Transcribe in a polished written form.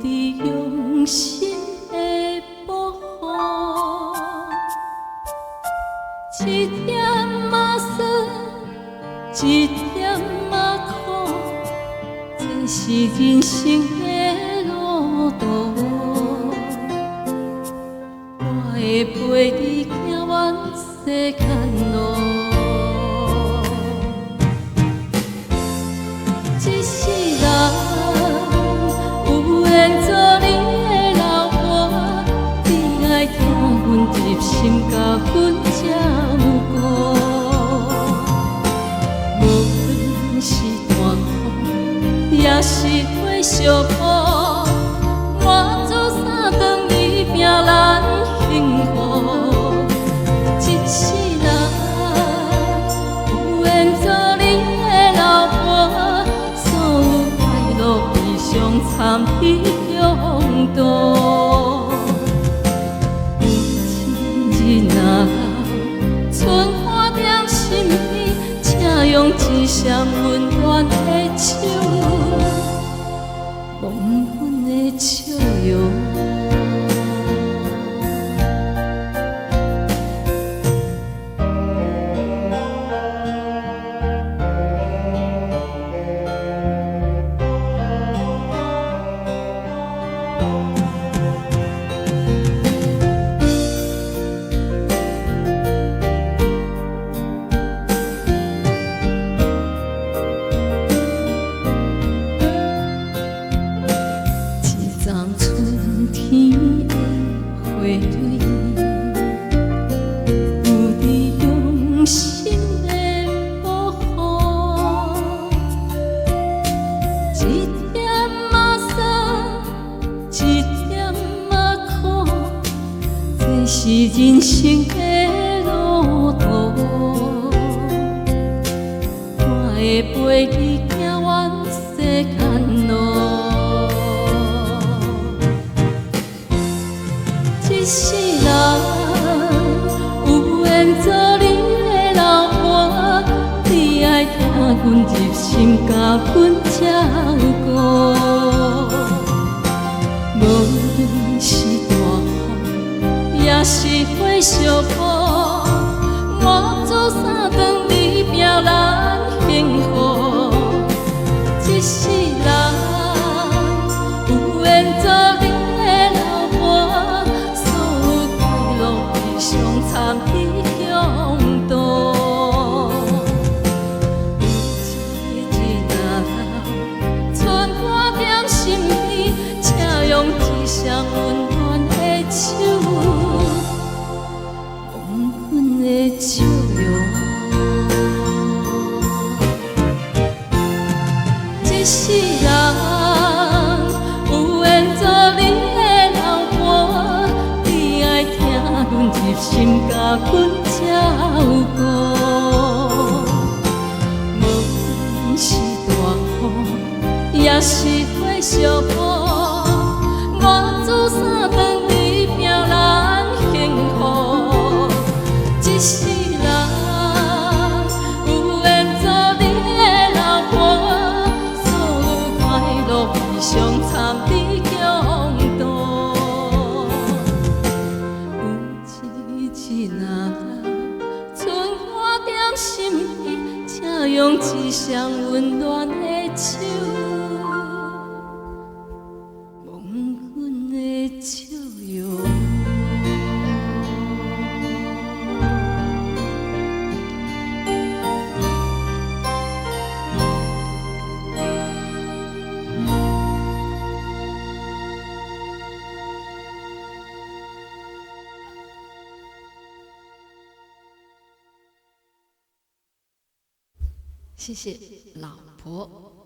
你用心的保护，一点仔酸，一点仔苦，这是人生的路途。我会陪你行完世间路。 一世人有缘做你的老婆，你爱听阮入心，甲阮照顾。无论是大风，也是火烧破，我做三顿你拼咱幸福。一世人有缘做你的老婆。 相参与勇度，有一日若老，剩看点心意，请用一双温暖的手，摸阮的笑容。 是人生的路途，我会陪你行完世间路。一世人有缘做你的老婆，你爱听阮入心，甲阮照顾。无论是大风，也是火烧破，我做三顿你拼咱幸福。一世人有缘做你的老婆，所有快乐悲伤参与共度。有一日若老，剩半点心意，请用一双温暖的手。 的笑容，一世人有缘做你的老婆，你爱听阮入心，甲阮照顾。无论是大风，也是火烧破，我做三顿你拼咱幸福。 一世人有缘做你的老婆，所有快乐悲伤参与共度。有一日若老，剩半点心意，请用一双温暖的手，摸阮的笑容。 谢谢老婆。